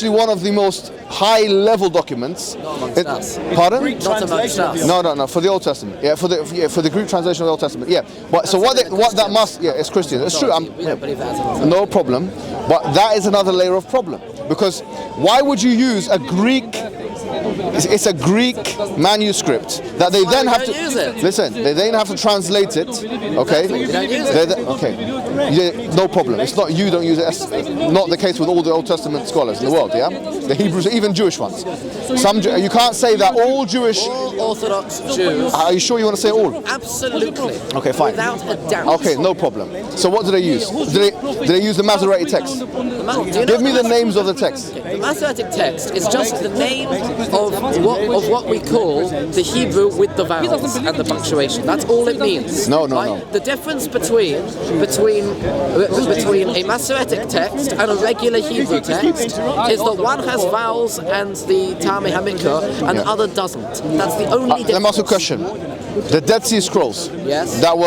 actually one of the most high-level documents. Not amongst us. Pardon? Not amongst us. No. For the Old Testament. Yeah, for the Greek translation of the Old Testament. Yeah. But so what that must. Yeah, it's Christian. It's true. We don't believe that as no problem. But that is another layer of problem, because why would you use a Greek? It's a Greek manuscript that they then have to listen. They then have to translate it. Okay. Okay. Yeah, no problem. It's not you don't use it. It's not the case with all the Old Testament scholars in the world. Yeah, the Hebrews, even Jewish ones. You can't say that all Jewish. All Orthodox Jews. Are you sure you want to say all? Absolutely. Okay, fine. Without a doubt. Okay, no problem. So what do they use? Do they use the Masoretic text? Give me the names of the text. The Masoretic text is just the name of what we call the Hebrew with the vowels and the punctuation. That's all it means. No. The difference between a Masoretic text and a regular Hebrew text is that one has vowels and the Talmud Hamikra and the other doesn't. That's the only difference. Let me ask you a question. The Dead Sea Scrolls that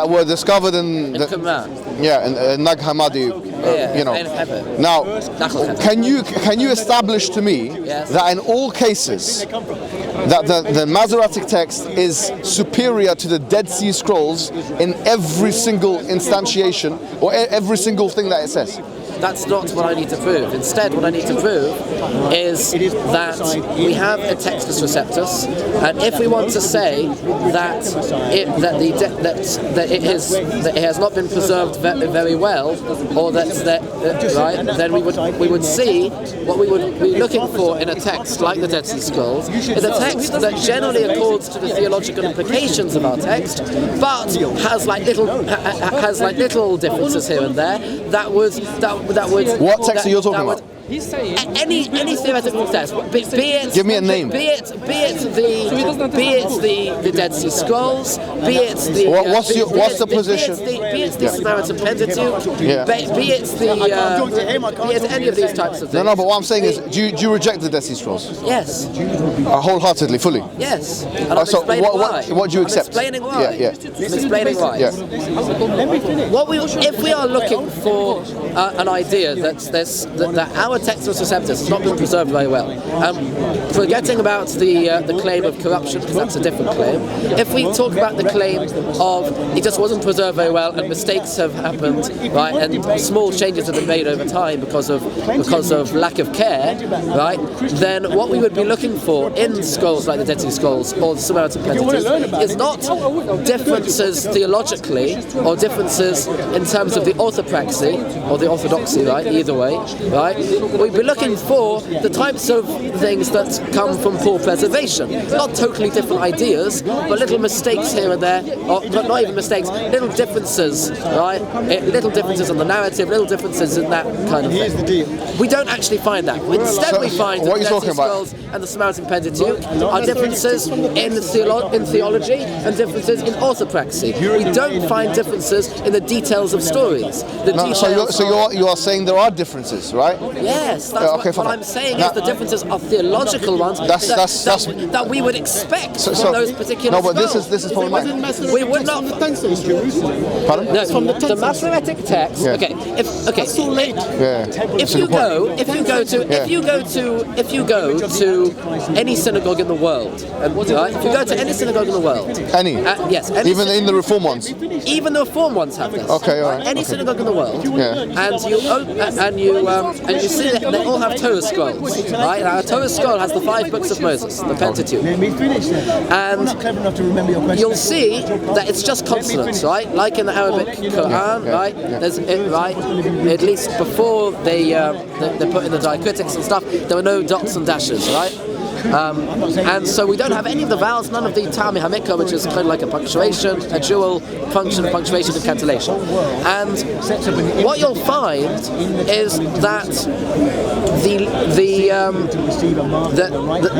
were discovered in Qumran. In Nag Hammadi, Now, can you establish to me that in all cases that the Masoretic text is superior to the Dead Sea Scrolls in every single instantiation or every single thing that it says? That's not what I need to prove. Instead, what I need to prove is that we have a textus receptus, and if we want to say that it has not been preserved very well, or then we would see what we would be looking for in a text like the Dead Sea Scrolls is a text that generally accords to the theological implications of our text, but has little differences here and there that would. What text are you talking about? Any theoretical text, be it give me a name. Be it the Dead Sea Scrolls, be it the what's the position? Be it the Samaritan Pentateuch, be it any of these types of things. No, but what I'm saying is, do you reject the Dead Sea Scrolls? Yes. Wholeheartedly, fully. Yes. And I'm so explaining why. What do you accept? I'm explaining why. Yeah. I'm explaining why. Yeah. If we are looking for an idea that our textus receptus has not been preserved very well, forgetting about the claim of corruption, because that's a different claim. If we talk about the claim of it just wasn't preserved very well and mistakes have happened, right, and small changes have been made over time because of lack of care, right, then what we would be looking for in scrolls like the Dead Sea Scrolls or the Samaritan Pentateuch is not differences theologically or differences in terms of the orthopraxy or the orthodoxy, right, either way, right. We'd be looking for the types of things that come from poor preservation. Not totally different ideas, but little mistakes here and there, but not even mistakes, little differences, right? Little differences in the narrative, little differences in that kind of thing. We don't actually find that. Instead, we find that the Dead Sea Scrolls and the Samaritan Pentateuch are differences in theology and differences in orthopraxy. We don't find differences in the details of stories. So you are saying there are differences, right? Yes, that's what I'm saying is the differences are theological ones that we would expect from those particular scrolls. No, but this is problematic. We would not. Pardon? No, from the Masoretic text. Yeah. Okay. If you go to any synagogue in the world, right? If you go to any synagogue in the world, yes, even in the Reform ones. Even the Reform ones have this. Okay, all right. Any synagogue in the world, yeah. and you see that they all have Torah scrolls, right? Now, a Torah scroll has the 5 books of Moses, the Pentateuch, and you'll see that it's just consonants, right? Like in the Arabic Quran, right? There's right. At least before they put in the diacritics and stuff, there were no dots and dashes, right? And so we don't have any of the vowels, none of the Talmud Hamikra, which is kind of like a punctuation, a dual function of punctuation and cantillation. And what you'll find is that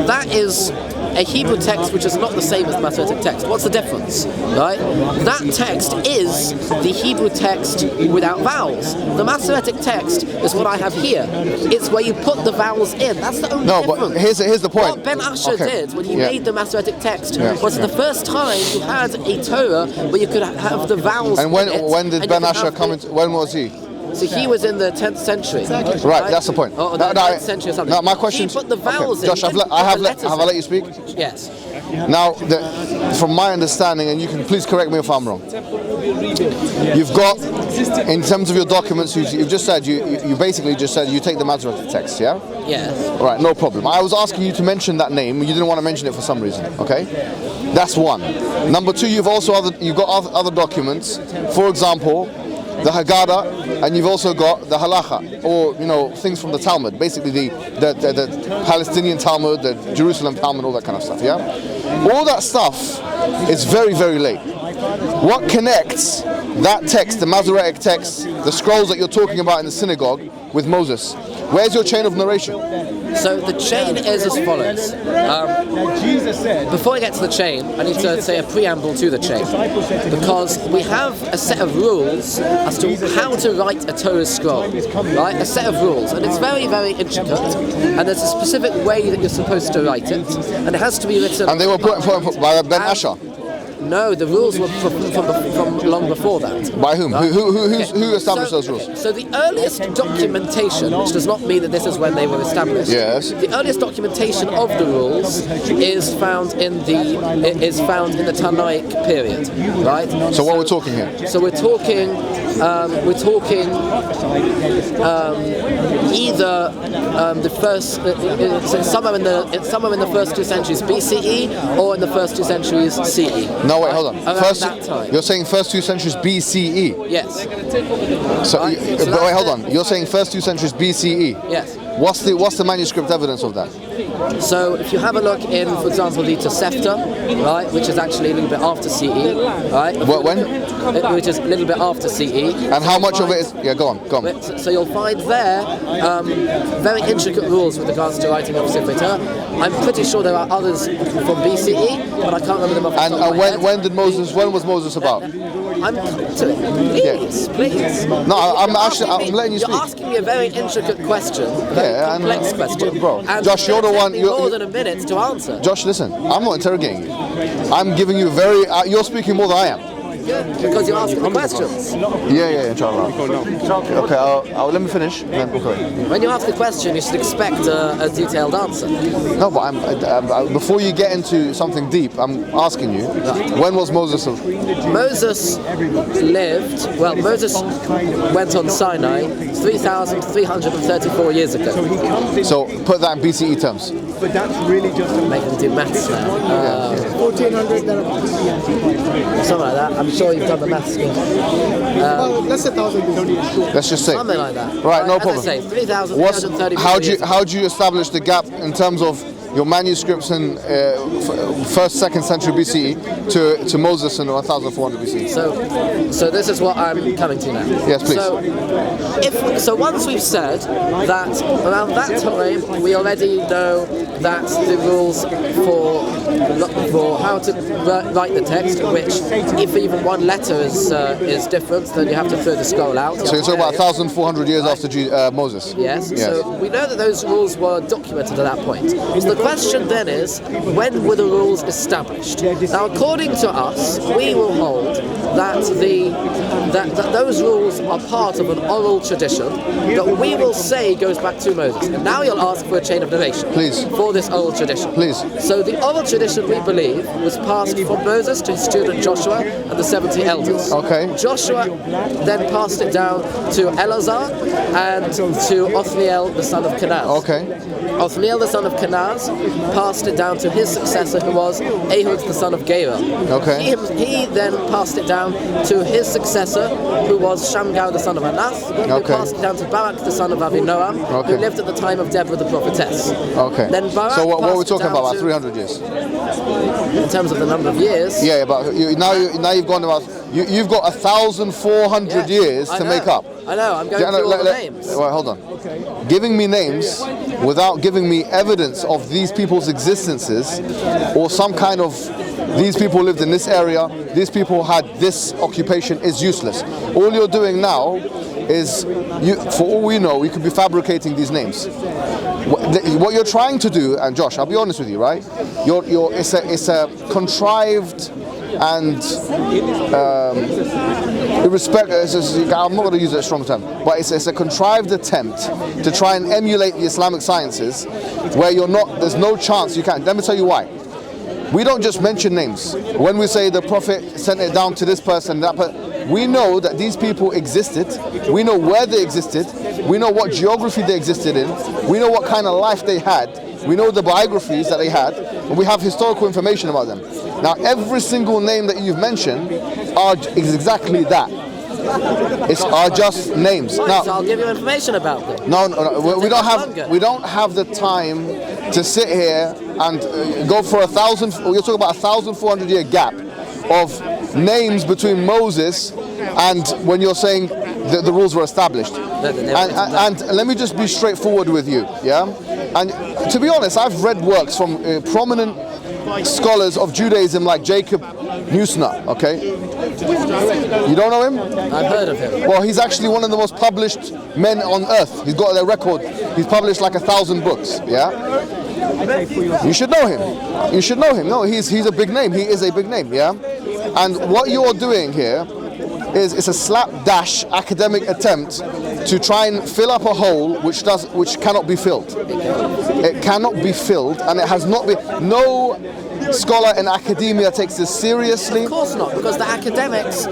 that is a Hebrew text which is not the same as the Masoretic text. What's the difference, right? That text is the Hebrew text without vowels. The Masoretic text is what I have here. It's where you put the vowels in. That's the only difference. No, but here's the point. What Ben Asher did when he made the Masoretic text was the first time you had a Torah where you could have the vowels. And when did Ben Asher come into? When was he? So he was in the 10th century. Right, that's the point. Or the 9th century or something. Now, my question. He put the vowels in. Josh, have I let you speak? Yes. Now, from my understanding, and you can please correct me if I'm wrong. You've got, in terms of your documents, you've just said you basically just said you take the Masoretic text, yeah? Yes. All right, no problem. I was asking you to mention that name. You didn't want to mention it for some reason. Okay, that's one. Number two, you've got other documents. For example, the Haggadah, and you've also got the Halacha, or things from the Talmud. Basically, the Palestinian Talmud, the Jerusalem Talmud, all that kind of stuff. Yeah, all that stuff is very, very late. What connects that text, the Masoretic text, the scrolls that you're talking about in the synagogue, with Moses? Where's your chain of narration? So the chain is as follows. Before I get to the chain, I need to say a preamble to the chain, because we have a set of rules as to how to write a Torah scroll, right? A set of rules, and it's very, very intricate, and there's a specific way that you're supposed to write it, and it has to be written. And they were put by Ben Asher. No, the rules were from long before that. By whom? Right? Who established those rules? So the earliest documentation, which does not mean that this is when they were established. Yes. The earliest documentation of the rules is found in the Tanaic period, right? So what we're talking here? So we're talking either the first somewhere in the first 2 centuries BCE or in the first 2 centuries CE. No, wait, hold on. That time. You're saying first 2 centuries BCE? Yes. So, but wait, hold on. You're saying first 2 centuries BCE? Yes. What's the manuscript evidence of that? So if you have a look in, for example, the Tosefta, right, which is actually a little bit after CE, right? When? Which is a little bit after CE. And how much of it is? Yeah, go on. So you'll find there very intricate rules with regards to writing of Sifrei Torah. I'm pretty sure there are others from BCE, but I can't remember them off the top of my head. When was Moses about? I'm coming to it. Please. No, I'm letting you speak. You're asking me a very intricate question, complex question. Bro, and Josh, you're the one. More than a minute to answer. Josh, listen, I'm not interrogating you. I'm giving you you're speaking more than I am. Because you're asking the questions. Yeah, inshallah. Okay, I'll let me finish. Then when you ask the question, you should expect a detailed answer. No, but before you get into something deep, I'm asking you, when was Moses? Moses went on Sinai 3,334 years ago. So put that in BCE terms. But that's really just making them do maths now. 1400. Something like that. I'm sure you've done the maths. Let's say 1,000. Let's just say something like that. Right, no problem. As I say, 3,334. How do you establish the gap in terms of your manuscripts in 1st, 2nd century BCE to Moses in 1400 BCE? So this is what I'm coming to now. Yes, please. So once we've said that around that time we already know that the rules for how to write the text, which if even one letter is different, then you have to throw the scroll out. So you're talking about 1,400 years after Moses? Yes. So we know that those rules were documented at that point. So the question then is, when were the rules established? Now, according to us, we will hold that that those rules are part of an oral tradition that we will say goes back to Moses. And now you'll ask for a chain of narration. Please. For this oral tradition. Please. So the oral tradition, we believe, was passed from Moses to his student Joshua and the 70 elders. Okay. Joshua then passed it down to Elazar and to Othniel, the son of Kenaz. Okay. Othniel, the son of Kenaz, passed it down to his successor, who was Ehud, the son of Gera. Okay. He then passed it down to his successor, who was Shamgar, the son of Anath, who passed it down to Barak, the son of Avinoam, who lived at the time of Deborah the prophetess. Okay. Then Barak so what we're talking about 300 years? In terms of the number of years? Yeah, but now you've gone about, you've got 1,400 years to make up. I know, I'm going through all the names. Wait, hold on. Giving me names without giving me evidence of these people's existences or some kind of these people lived in this area, these people had this occupation is useless. All you're doing now is, for all we know, we could be fabricating these names. What you're trying to do, and Josh, I'll be honest with you, right? It's a contrived and I'm not going to use a strong term, but it's a contrived attempt to try and emulate the Islamic sciences, where there's no chance you can. Let me tell you why. We don't just mention names. When we say the Prophet sent it down to this person, that person, we know that these people existed. We know where they existed. We know what geography they existed in. We know what kind of life they had. We know the biographies that they had, and we have historical information about them. Now, every single name that you've mentioned is exactly that. Are just names. Fine, now, so I'll give you information about them. No. We don't have the time to sit here and go for 1,000. You're talking about 1,400-year gap of names between Moses and when you're saying that the rules were established. And let me just be straightforward with you, yeah. And to be honest, I've read works from prominent scholars of Judaism like Jacob Neusner, okay? You don't know him? I've heard of him. Well, he's actually one of the most published men on earth. He's got a record. He's published like 1,000 books, yeah? You should know him. You should know him. No, he's a big name. He is a big name, yeah? And what you're doing here is it's a slapdash academic attempt to try and fill up a hole which cannot be filled. It cannot be filled, and it has not been. No scholar in academia takes this seriously. Of course not, because the academics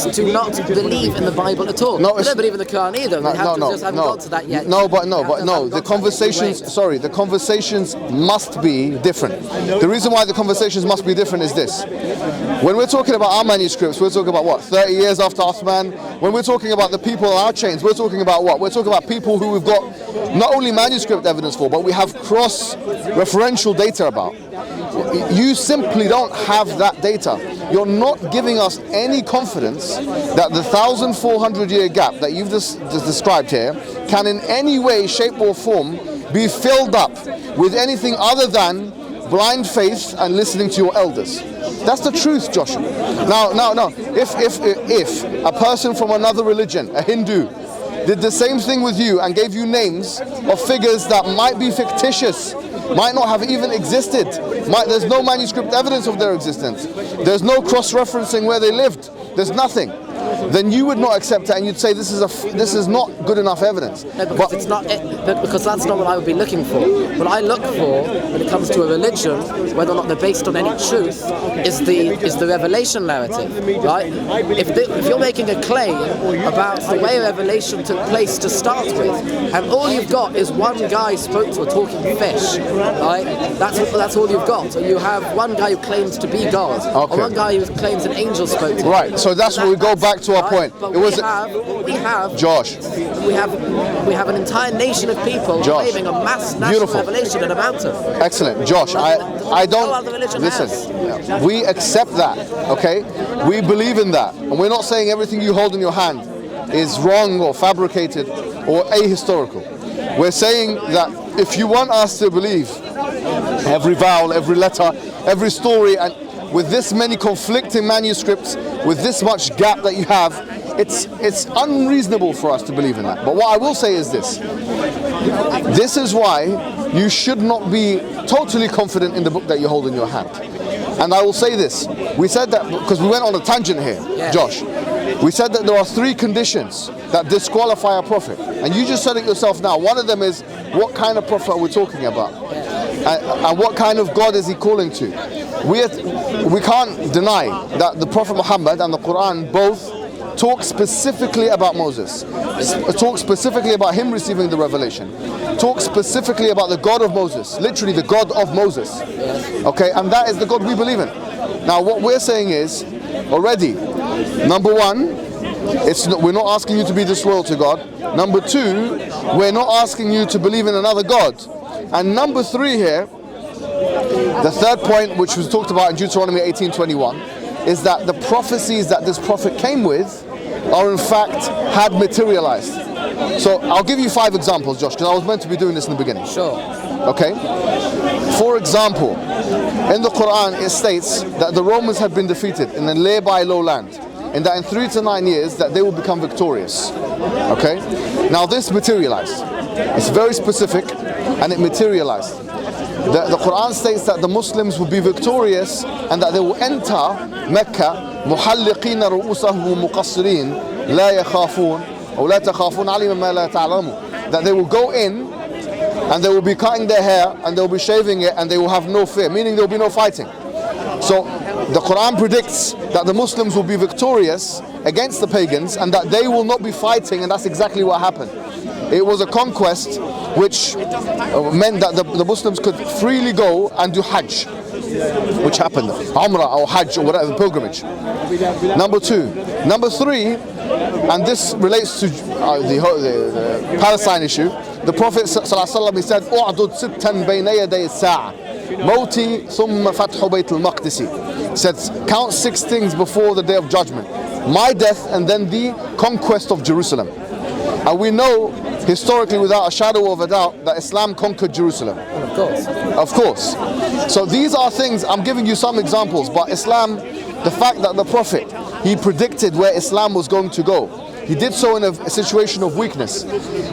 do not believe in the Bible at all. No, they don't believe in the Quran either. They haven't got to that yet. The conversations must be different. The reason why the conversations must be different is this. When we're talking about our manuscripts, we're talking about what, 30 years after Uthman? When we're talking about the people on our chains, we're talking about what? We're talking about people who we've got not only manuscript evidence for, but we have cross-referential data about. You simply don't have that data. You're not giving us any confidence that the 1,400-year gap that you've just described here can in any way, shape or form be filled up with anything other than blind faith and listening to your elders. That's the truth, Joshua. Now, if a person from another religion, a Hindu, did the same thing with you and gave you names of figures that might be fictitious, might not have even existed, there's no manuscript evidence of their existence, there's no cross-referencing where they lived, there's nothing, then you would not accept it and you'd say this is not good enough evidence. No, because that's not what I would be looking for. What I look for when it comes to a religion, whether or not they're based on any truth, is the revelation narrative, right? If you're making a claim about the way revelation took place to start with, and all you've got is one guy spoke to a talking fish, right? That's all you've got. So you have one guy who claims to be God, or one guy who claims an angel spoke to him. Right. So that's where we go back to our point. But we have Josh. We have an entire nation of people claiming a mass national revelation in a mountain. Excellent, Josh. I don't listen. We accept that. Okay, we believe in that, and we're not saying everything you hold in your hand is wrong or fabricated or ahistorical. We're saying that if you want us to believe every vowel, every letter, every story, and with this many conflicting manuscripts, with this much gap that you have, it's unreasonable for us to believe in that. But what I will say is this. This is why you should not be totally confident in the book that you hold in your hand. And I will say this. We said that because we went on a tangent here, Josh. We said that there are 3 conditions that disqualify a prophet. And you just said it yourself now. One of them is, what kind of prophet are we talking about? And what kind of God is he calling to? We can't deny that the Prophet Muhammad and the Quran both talk specifically about Moses, talk specifically about him receiving the revelation, talk specifically about the God of Moses, literally the God of Moses. Okay, and that is the God we believe in. Now what we're saying is, already, number 1, we're not asking you to be disloyal to God. Number 2, we're not asking you to believe in another God. And number 3 here, the third point, which was talked about in Deuteronomy 18:21, is that the prophecies that this prophet came with are in fact had materialized. So I'll give you 5 examples, Josh, because I was meant to be doing this in the beginning. Sure. Okay? For example, in the Quran it states that the Romans had been defeated in a nearby lowland, and that in 3 to 9 years that they will become victorious. Okay? Now this materialized. It's very specific, and it materialized. The Quran states that the Muslims will be victorious and that they will enter Mecca محلقين رؤوسهم مقصرين لا يخافون أو لا تخافون علما ما لا تعلمون, that they will go in and they will be cutting their hair and they will be shaving it and they will have no fear, meaning there will be no fighting. So the Quran predicts that the Muslims will be victorious against the pagans and that they will not be fighting, and that's exactly what happened. It was a conquest which meant that the Muslims could freely go and do Hajj, which happened, Umrah or Hajj or whatever, pilgrimage. Number two. Number three, and this relates to the Palestine issue. The Prophet ﷺ, he said, "U'dud sittan bayna yaday as-sa'a, mawti thumma fathu bayt al-maqdis." He said, count 6 things before the day of judgment: my death and then the conquest of Jerusalem. And we know historically, without a shadow of a doubt, that Islam conquered Jerusalem. Of course. Of course. So these are things, I'm giving you some examples, but Islam, the fact that the Prophet, he predicted where Islam was going to go. He did so in a situation of weakness.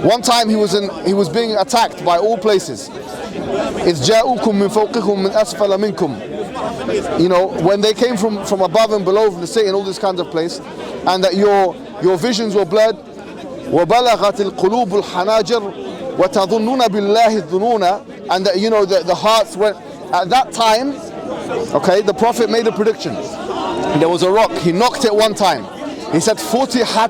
One time he was being attacked by all places. إِذْ جَاءُكُم مِّن فَوْقِكُم مِّنْ أَسْفَلَ مِنْكُمْ. You know, when they came from above and below, from the city and all this kind of place, and that your visions were blurred. وَبَلَغَتِ الْقُلُوبُ الْحَنَاجِرُ وَتَظُنُّونَ بِاللَّهِ الظُّنُونَ, and that, you know, the hearts went. At that time, okay, the Prophet made a prediction. There was a rock, he knocked it one time. He said, فُتِحَ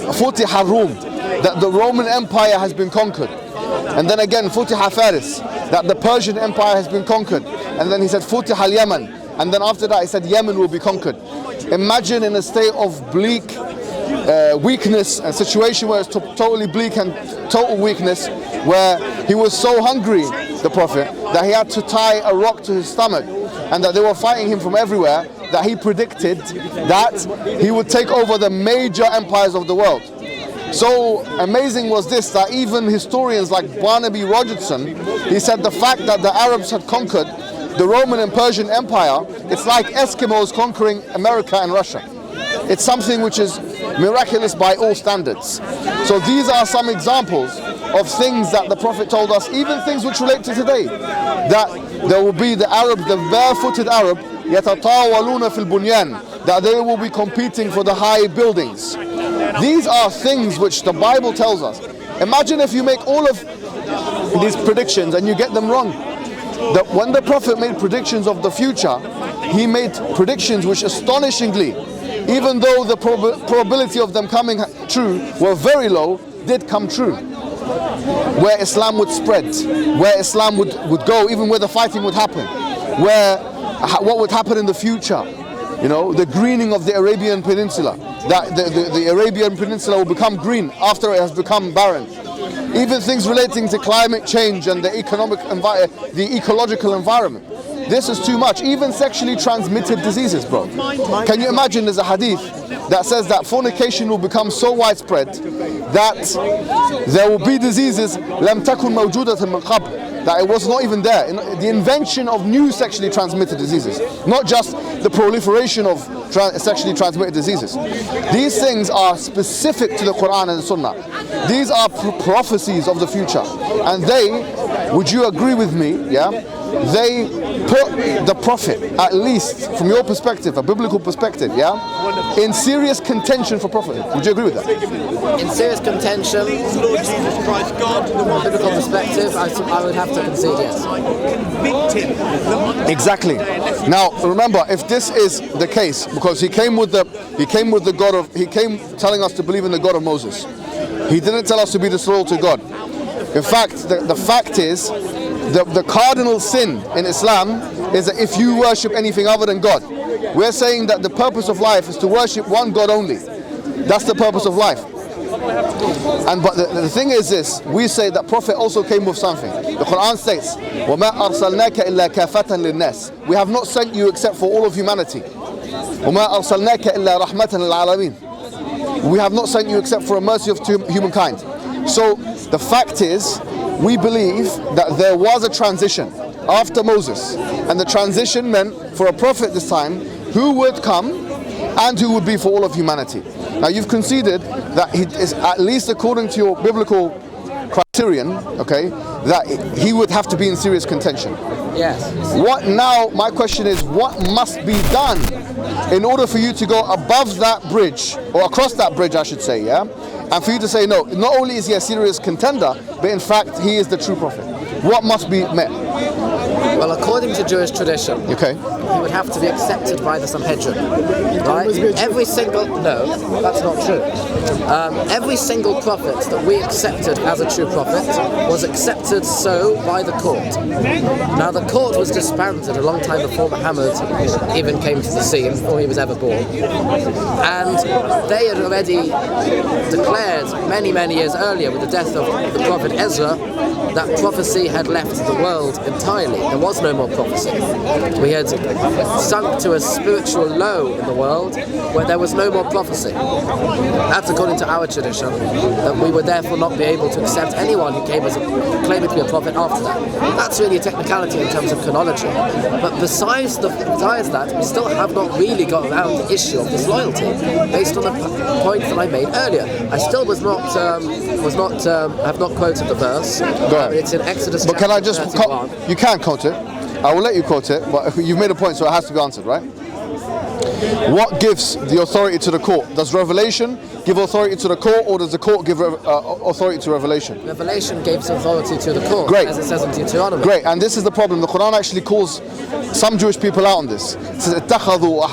الرُّوم, that the Roman Empire has been conquered. And then again, فُتِحَ Faris, that the Persian Empire has been conquered. And then he said, فُتِحَ الْيَمَنِ, and then after that he said, Yemen will be conquered. Imagine in a state of bleak weakness, a situation where it's totally bleak and total weakness, where he was so hungry, the Prophet, that he had to tie a rock to his stomach, and that they were fighting him from everywhere, that he predicted that he would take over the major empires of the world. So amazing was this, that even historians like Barnaby Rogerson, he said the fact that the Arabs had conquered the Roman and Persian Empire, it's like Eskimos conquering America and Russia. It's something which is miraculous by all standards. So these are some examples of things that the Prophet told us, even things which relate to today, that there will be the Arab, the barefooted Arab, يَتَطَاوَلُونَ فِي الْبُنْيَانِ, that they will be competing for the high buildings. These are things which the Bible tells us. Imagine if you make all of these predictions and you get them wrong. That when the Prophet made predictions of the future, he made predictions which astonishingly, even though the probability of them coming true were very low, did come true. Where Islam would spread, where Islam would go, even where the fighting would happen, what would happen in the future. You know, the greening of the Arabian Peninsula, that the Arabian Peninsula will become green after it has become barren. Even things relating to climate change and the ecological environment. This is too much. Even sexually transmitted diseases, bro. Can you imagine there's a hadith that says that fornication will become so widespread that there will be diseases لم تكن موجودة من قبل, that it was not even there. The invention of new sexually transmitted diseases, not just the proliferation of sexually transmitted diseases. These things are specific to the Quran and the Sunnah. These are prophecies of the future, and they, would you agree with me, yeah, they put the Prophet, at least from your perspective, a biblical perspective, yeah, in serious contention for prophethood. Would you agree with that? In serious contention, Lord Jesus Christ, God, from a biblical perspective, I would have to concede yes. Exactly. Now remember, if this is the case, because he came telling us to believe in the God of Moses. He didn't tell us to be disloyal to God. In fact, the fact is, the cardinal sin in Islam is that if you worship anything other than God. We're saying that the purpose of life is to worship one God only. That's the purpose of life. But the thing is this, we say that Prophet also came with something. The Quran states, وَمَا أَرْسَلْنَاكَ إِلَّا كَافَةً لِلنَّاسِ, we have not sent you except for all of humanity. وَمَا أَرْسَلْنَاكَ إِلَّا رَحْمَةً لِلْعَالَمِينَ, we have not sent you except for a mercy of humankind. So the fact is, we believe that there was a transition after Moses, and the transition meant for a prophet this time who would come and who would be for all of humanity. Now you've conceded that he is, at least according to your biblical Syrian, okay, that he would have to be in serious contention. Yes. What now, my question is, what must be done in order for you to go above that bridge, or across that bridge I should say, yeah? And for you to say, no, not only is he a serious contender, but in fact he is the true prophet. What must be met? Well, according to Jewish tradition, Okay. he would have to be accepted by the Sanhedrin. Right? Every single... No, that's not true. Every single prophet that we accepted as a true prophet was accepted so by the court. Now, the court was disbanded a long time before Muhammad even came to the scene, before he was ever born. And they had already declared many, many years earlier, with the death of the prophet Ezra, that prophecy had left the world entirely. There was no more prophecy. We had sunk to a spiritual low in the world where there was no more prophecy. That's according to our tradition, that we would therefore not be able to accept anyone who came as claiming to be a prophet after that. That's really a technicality in terms of chronology. But besides that, we still have not really got around the issue of disloyalty, based on the point that I made earlier. I still have not quoted the verse. It's in Exodus. But can I just 31. You can quote it. I will let you quote it, but you've made a point, so it has to be answered, right? What gives the authority to the court? Does revelation give authority to the court, or does the court give authority to revelation? Revelation gives authority to the court, Great. as it says in Deuteronomy. Great, and this is the problem. The Quran actually calls some Jewish people out on this. It says, اتخذوا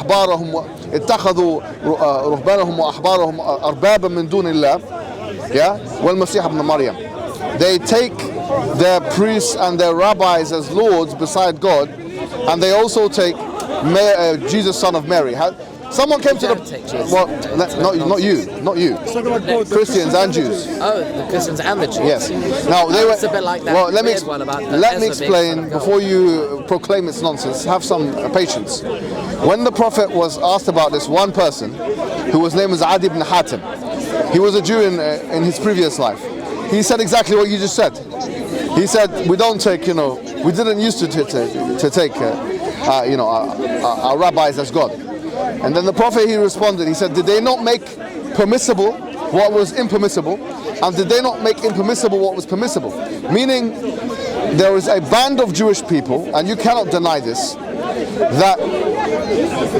رهبانهم وأحبارهم أربابا من دون الله, yeah, والمسيح ابن مريم. They take their priests and their rabbis as lords beside God, and they also take Jesus, son of Mary. Someone came to the... Well, not you. Christians and Jews. Oh, the Christians and the Jews. Yes. Now, they were... It's a bit like that. Well, let me Ezra explain before you proclaim its nonsense. Have some patience. When the Prophet was asked about this one person, whose name was Adi ibn Hatim, he was a Jew in his previous life. He said exactly what you just said. He said, we don't take, we didn't used to take, our rabbis as God. And then the Prophet, he responded, he said, did they not make permissible what was impermissible? And did they not make impermissible what was permissible? Meaning, there is a band of Jewish people, and you cannot deny this, that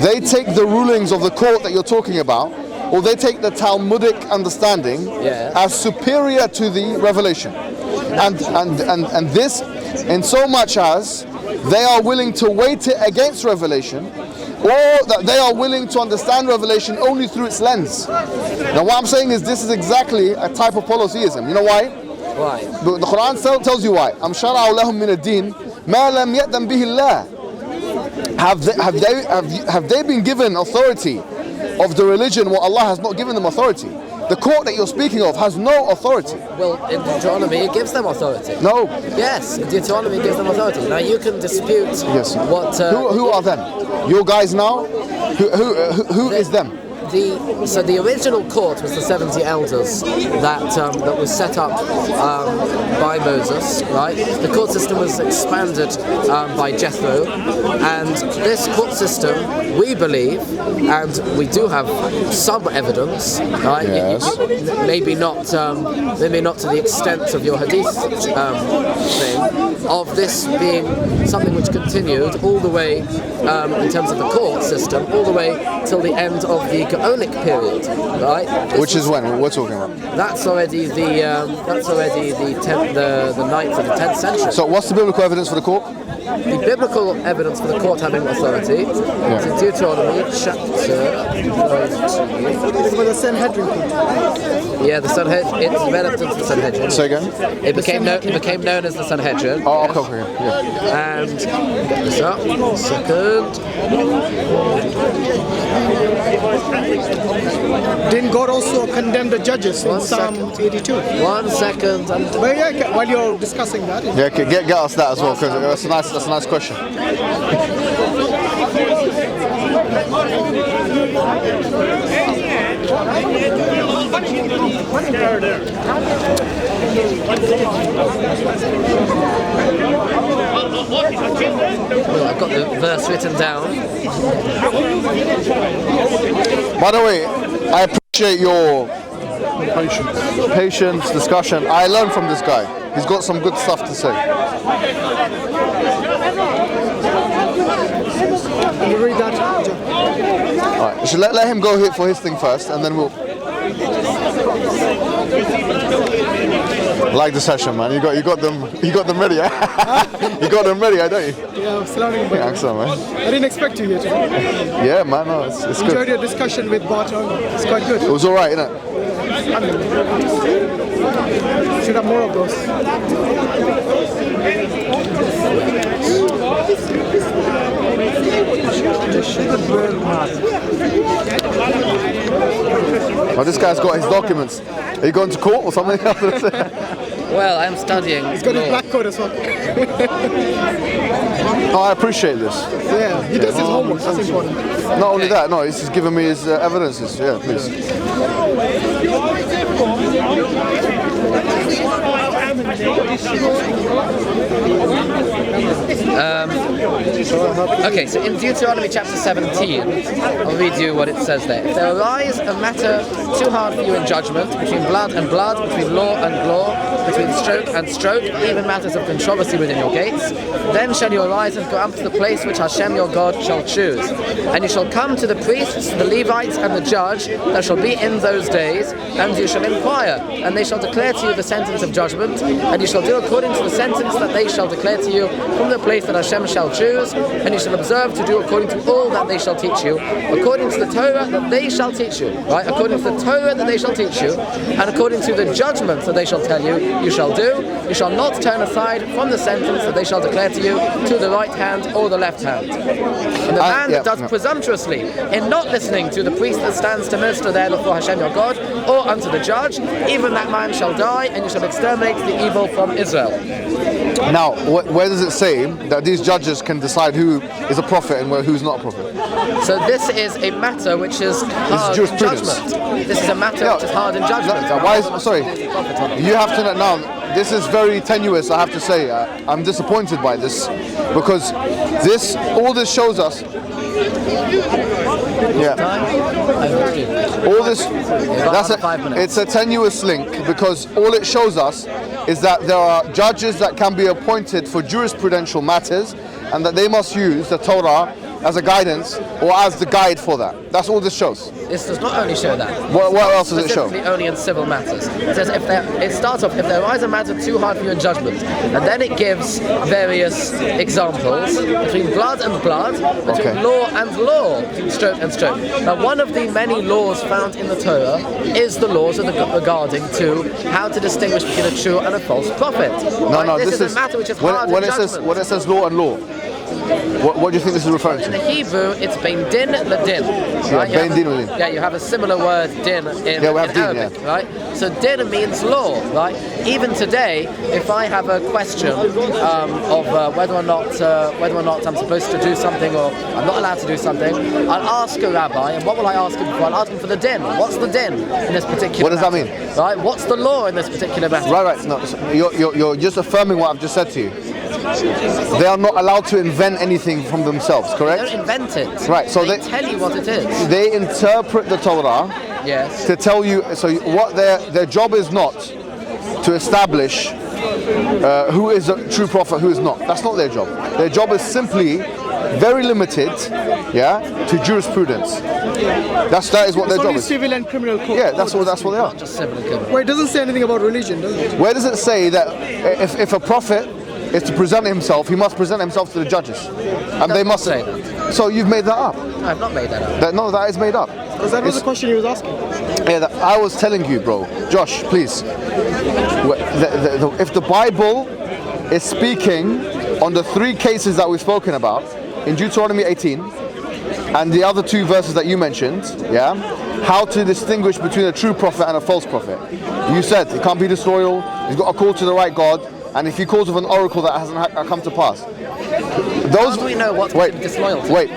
they take the rulings of the court that you're talking about, or they take the Talmudic understanding as superior to the revelation. And this, in so much as they are willing to weight it against revelation, or that they are willing to understand revelation only through its lens. Now what I'm saying is, this is exactly a type of polytheism. You know why? Why? The Quran tells you why. أَمْ شَرَعُوا لَهُم مِّنَ الدِّينِ مَا لَمْ يَأْذَنْ بِهِ اللَّهُ. Have they been given authority of the religion what Allah has not given them authority? The court that you're speaking of has no authority. Well, in Deuteronomy it gives them authority. No. Yes, Deuteronomy gives them authority. Now you can dispute what... Who are them? Your guys now? Who is them? So the original court was the 70 elders that was set up by Moses, right? The court system was expanded by Jethro, and this court system, we believe, and we do have some evidence, right? Yes. Maybe not to the extent of your hadith thing, of this being something which continued all the way in terms of the court system, all the way till the end of the Gaonic period, right? Which is when we're talking about. That's already the 9th or the 10th century. So what's the biblical evidence for the court? The biblical evidence for the court having authority is in Deuteronomy chapter 19. For the Sanhedrin court. Yeah, the Sanhedrin. It developed into the Sanhedrin. Say again? It became known as the Sanhedrin. Oh, okay, yeah. And get this up. 1 second. Didn't God also condemn the judges in Psalm 82? 1 second. Well, yeah, while you're discussing that. Yeah, okay, get us that as well, because that's a nice question. Well, I've got the verse written down. By the way, I appreciate Patience, discussion. I learned from this guy. He's got some good stuff to say. You read that, John? All right, should let him go here for his thing first, and then we'll. Like the session, man. You got them ready, yeah? You got them ready, don't you? Yeah, Assalamu alaikum. Yeah, excellent, man. I didn't expect you here today. Yeah, man. No, it's Enjoyed good. your discussion with Barton. It's quite good. It was all right, innit? Should have more of those. Oh, this guy's got his documents. Are you going to court or something? Well, I'm studying. He's got his law. black coat as well. Oh, I appreciate this. Yeah, he does his homework. That's important. Not only that, no, he's just giving me his evidences. Yeah, please. Okay, so in Deuteronomy chapter 17, I'll read you what it says there. If there arise a matter too hard for you in judgment, between blood and blood, between law and law, between stroke and stroke, even matters of controversy within your gates, then shall you arise and go up to the place which Hashem your God shall choose. And you shall come to the priests, the Levites, and the judge that shall be in those days, and you shall inquire, and they shall declare to you the sentence of judgment, and you shall do according to the sentence that they shall declare to you from the place that Hashem shall choose, and you shall observe to do according to all that they shall teach you, according to the Torah that they shall teach you, right? According to the Torah that they shall teach you, and according to the judgment that they shall tell you, you shall do. You shall not turn aside from the sentence that they shall declare to you to the right hand or the left hand. And the man that does presumptuously in not listening to the priest that stands to minister there before Hashem your God, or unto the judge, even that man shall die, and you shall exterminate the evil from Israel. Now, where does it say that these judges can decide who is a prophet and who's not a prophet? So this is a matter which is hard in judgment. This is a matter which is hard in judgment. Sorry, you have to now. This is very tenuous, I have to say. I'm disappointed by this because all this shows us. All this. It's a tenuous link because all it shows us is that there are judges that can be appointed for jurisprudential matters, and that they must use the Torah as a guidance or as the guide for that. That's all this shows. This does not only show that. What else does it show? Specifically only in civil matters. It says it starts off, if there arises a matter too hard for you in judgment, and then it gives various examples between blood and blood, between law and law, between stroke and stroke. Now, one of the many laws found in the Torah is the laws regarding to how to distinguish between a true and a false prophet. No, this is a matter which is hard in judgment. When it says law and law, what do you think this is referring to? In the Hebrew, it's bein din ladin. Right? Bein din ladin. Yeah, you have a similar word din in Arabic, right? So din means law, right? Even today, if I have a question of whether or not I'm supposed to do something or I'm not allowed to do something, I'll ask a rabbi, and what will I ask him for? I'll ask him for the din. What's the din in this particular What does that matter? mean? Right? What's the law in this particular matter? Right. No, you're just affirming what I've just said to you. They are not allowed to invent anything from themselves, correct? They don't invent it. Right, so they tell you what it is. They interpret the Torah to tell you. So what their job is not to establish who is a true prophet, who is not. That's not their job. Their job is simply very limited, to jurisprudence. That is what their job is. Civil and criminal court. Yeah, that's what they are. Not just civil and criminal. Well, it doesn't say anything about religion, does it? Where does it say that if a prophet is to present himself, he must present himself to the judges, and they must say that. So you've made that up. No, I've not made that up. That is made up. Because that was the question he was asking. Yeah, I was telling you, bro. Josh, please. If the Bible is speaking on the three cases that we've spoken about in Deuteronomy 18 and the other two verses that you mentioned, how to distinguish between a true prophet and a false prophet. You said it can't be disloyal. He's got to call to the right God. And if he calls with an oracle that hasn't come to pass. How do we know what's disloyalty? Wait.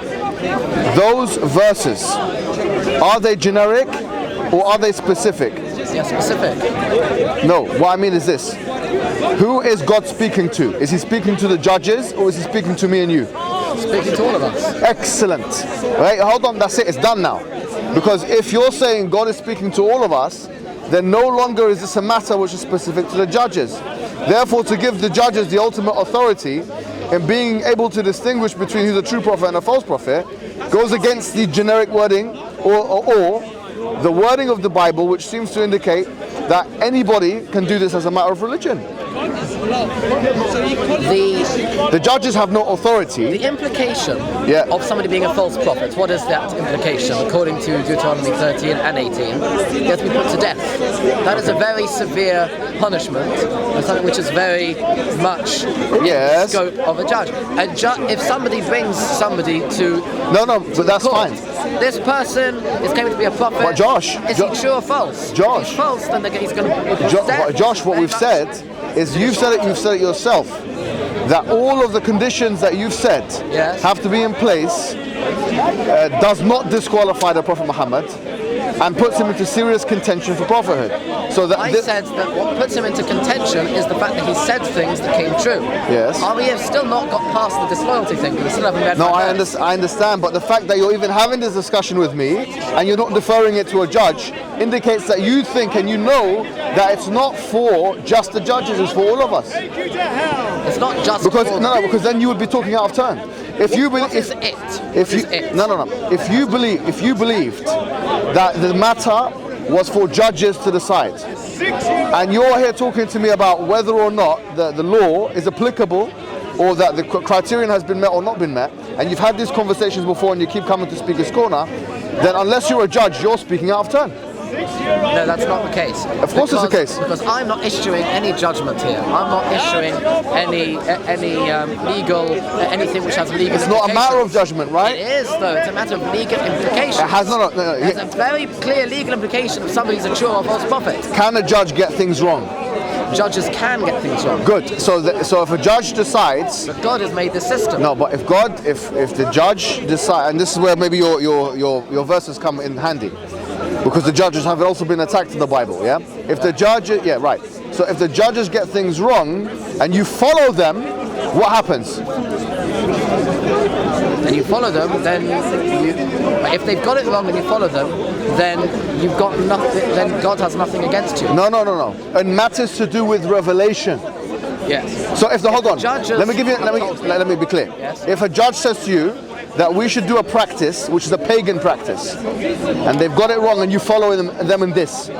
Those verses, are they generic or are they specific? Yeah, specific. No, what I mean is this. Who is God speaking to? Is he speaking to the judges or is he speaking to me and you? Speaking to all of us. Excellent. Right, hold on, that's it, it's done now. Because if you're saying God is speaking to all of us, then no longer is this a matter which is specific to the judges. Therefore, to give the judges the ultimate authority in being able to distinguish between who's a true prophet and a false prophet goes against the generic wording or the wording of the Bible, which seems to indicate that anybody can do this as a matter of religion. The judges have no authority. The implication Yeah. of somebody being a false prophet, what is that implication? According to Deuteronomy 13 and 18, they have to be put to death. That is a very severe punishment, and something which is very much in the scope of a judge. If somebody brings somebody to No, but that's court, fine. this person is claiming to be a prophet. But Josh, is he true or false? Josh, if he's false, then he's going to be put to death. Josh, what we've said is you've said it yourself, that all of the conditions that you've said Yes. have to be in place does not disqualify the Prophet Muhammad and puts him into serious contention for prophethood. So that I said that what puts him into contention is the fact that he said things that came true. Yes. We have still not got past the disloyalty thing. We still haven't read No, my I understand, but the fact that you're even having this discussion with me and you're not deferring it to a judge indicates that you think and you know that it's not for just the judges, it's for all of us. It's not just Because for because then you would be talking out of turn. If you believe, if you believed that the matter was for judges to decide, and you're here talking to me about whether or not the law is applicable, or that the criterion has been met or not been met, and you've had these conversations before and you keep coming to Speaker's Corner, then unless you're a judge, you're speaking out of turn. No, that's not the case. Of course it's the case. Because I'm not issuing any judgment here. I'm not issuing any legal, anything which has legal It's not a matter of judgment, right? It is, though. It's a matter of legal implications. It has no. There's a very clear legal implication of somebody's a true or false prophet. Can a judge get things wrong? Judges can get things wrong. Good. So if a judge decides, But God has made the system. no, but if the judge decides, and this is where maybe your verses come in handy, because the judges have also been attacked in the Bible. Yeah. If the judges, yeah, right. So if the judges get things wrong and you follow them, what happens? And you follow them, then if they've got it wrong and you follow them, then you've got nothing. Then God has nothing against you. No. In matters to do with revelation. Yes. So hold on. Judges- Let me be clear. Yes. If a judge says to you that we should do a practice which is a pagan practice, and they've got it wrong, and you follow them in this,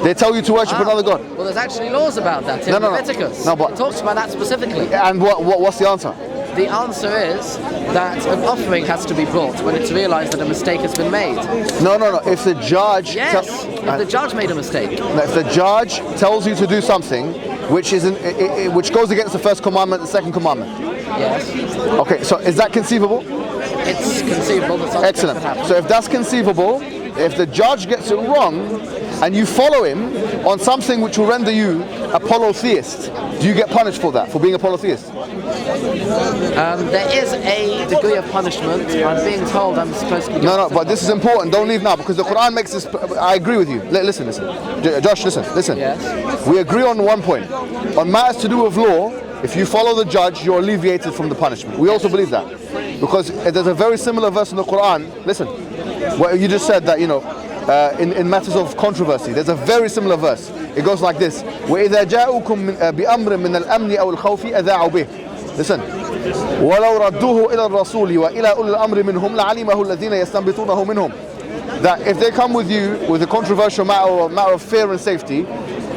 they tell you to worship another god. Well, there's actually laws about that in No. Leviticus. No, but- it talks about that specifically. And what's the answer? The answer is that an offering has to be brought when it's realised that a mistake has been made. No. If the judge Yes, if the judge made a mistake. if the judge tells you to do something which goes against the first commandment, the second commandment. Yes, Okay, so is that conceivable? it's conceivable that something Excellent. could happen. So if that's conceivable, if the judge gets it wrong and you follow him on something which will render you a polytheist, do you get punished for that, for being a polytheist? There is a degree of punishment. I'm being told I'm supposed to be No, but this is important. Don't leave now, because the Quran makes this. I agree with you. Listen. Josh, listen. Yes. We agree on one point. On matters to do with law, if you follow the judge, you're alleviated from the punishment. We also believe that. Because there's a very similar verse in the Quran. Listen, where you just said that, in matters of controversy, there's a very similar verse. It goes like this. وَإِذَا جَاءُكُم بِأَمْرٍ مِّنَ الْأَمْنِ أَوْ الْخَوْفِ أَذَاعُوا بِهِ. Listen. وَلَوْ رَدُّوهُ إِلَى الرَّسُولِ وَإِلَى أُولِي الْأَمْرِ مِنْهُمْ لَعَلِمَهُ الَّذِينَ يَسْتَنبِطُونَهُ مِنْهُمْ. That if they come with you with a controversial matter or a matter of fear and safety,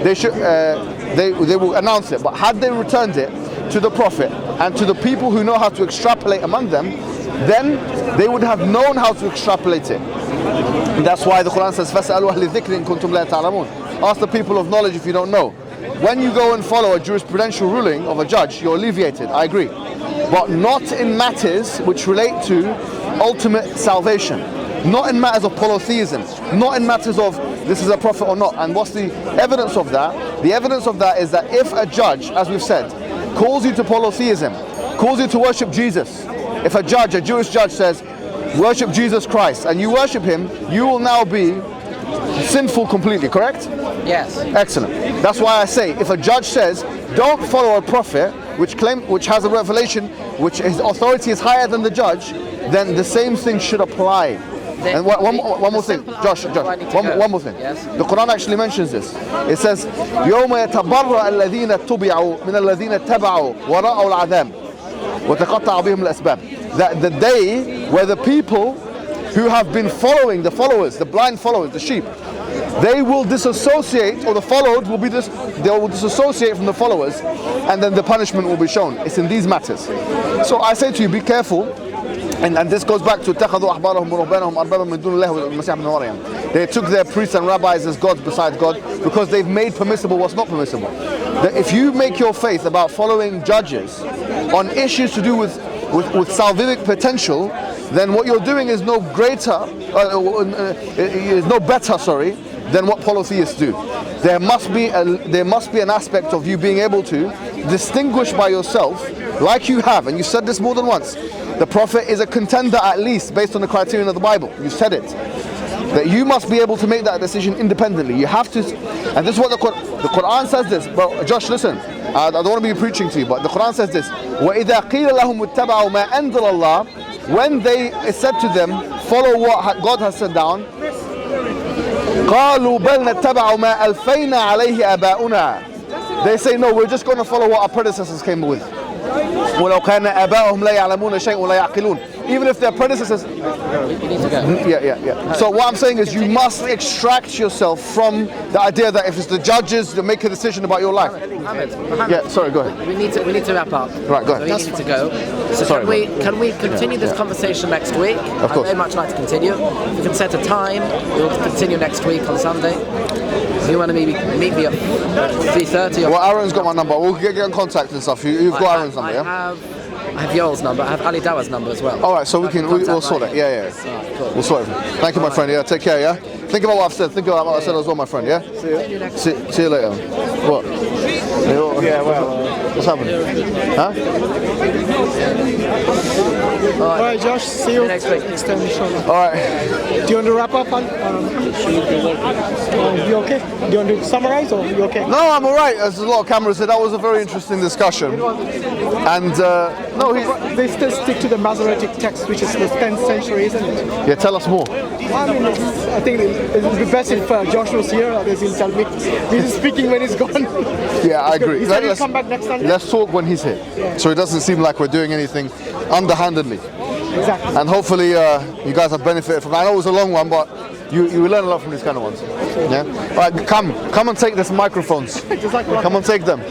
they should they will announce it. But had they returned it to the Prophet and to the people who know how to extrapolate among them, then they would have known how to extrapolate it. And that's why the Quran says, فَاسْأَلُوا أَهْلِ الذِّكْرِ إِن كُنتُمْ لَا تَعْلَمُونَ. Ask the people of knowledge if you don't know. When you go and follow a jurisprudential ruling of a judge, you're alleviated, I agree. But not in matters which relate to ultimate salvation. Not in matters of polytheism. Not in matters of this is a prophet or not. And what's the evidence of that? The evidence of that is that if a judge, as we've said, calls you to polytheism, calls you to worship Jesus, if a judge, a Jewish judge says, worship Jesus Christ, and you worship him, you will now be sinful completely, correct? Yes. Excellent. That's why I say, if a judge says, don't follow a prophet which has a revelation, which his authority is higher than the judge, then the same thing should apply. And one more thing, Josh, one more thing. Yes. The Quran actually mentions this. It says, يوم يتبرأ الذين اتبعوا من الذين اتبعوا ورأوا العذاب وتقطع بهم الأسباب. That the day where the people who have been following, the followers, the blind followers, the sheep, they will disassociate, or the followed will be they will disassociate from the followers, and then the punishment will be shown. It's in these matters. So I say to you, be careful. And this goes back to اتخذوا أحبارهم ورهبانهم أربابا من دون الله والمسيح ابن مريم. They took their priests and rabbis as gods beside God because they've made permissible what's not permissible. That if you make your faith about following judges on issues to do with salvific potential, then what you're doing is no greater, is no better, than what polytheists do. There must be an aspect of you being able to distinguish by yourself, like you have, and you said this more than once. The Prophet is a contender at least based on the criterion of the Bible. You said it. That you must be able to make that decision independently. You have to, and this is what the Quran says this. But Josh, listen, I don't want to be preaching to you, but the Quran says this. وَإِذَا قِيلَ لَهُمُ اتَّبَعُوا مَا أَنزَلَ اللَّهُ, when they said to them, follow what God has set down, قَالُوا بَلْ نَتَّبَعُ مَا أَلْفَيْنَا عَلَيْهِ آبَاؤُنَا. They say, no, we're just going to follow what our predecessors came with. وَلَوْ كَانَ آبَاؤُهُمْ لَا يَعْلَمُونَ شَيْءٍ وَلَا يَعْقِلُونَ. Even if their predecessors... Yeah. So what I'm saying is you must extract yourself from the idea that if it's the judges that make a decision about your life. Mohammed, Yeah, sorry, go ahead. we need to wrap up. Right, go ahead. So we need to go. So Sorry, can we continue this conversation next week? Of course. I'd very much like to continue. We can set a time. We'll continue next week on Sunday. If you want to meet me at 3:30. Well, Aaron's got my number. We'll get in contact and stuff. You've got Aaron's number, yeah? I have Yoel's number. I have Ali Dawah's number as well. All right, so we'll sort it. Yeah. Cool. We'll sort it. Thank you, my friend. Yeah, take care. Yeah. Think about what I've said. Think about what I said as well, my friend. Yeah. See you later. What? Yeah, well. What's happening? Huh? All right, Josh, see you next week. next time, inshallah. All right. Do you want to wrap up? You okay? Do you want to summarize or you okay? No, I'm all right. There's a lot of cameras here. That was a very interesting discussion. And They still stick to the Masoretic text, which is the 10th century, isn't it? yeah, tell us more. I mean, I think it would be best if Josh was here, otherwise he'll tell me. He's speaking when he's gone. Yeah, I agree. He said he'll come back next Sunday. Let's talk when he's here, so it doesn't seem like we're doing anything underhandedly. Exactly. And hopefully you guys have benefited from it. I know it was a long one, but you learn a lot from these kind of ones. Yeah. All right, come and take these microphones. Come and take them.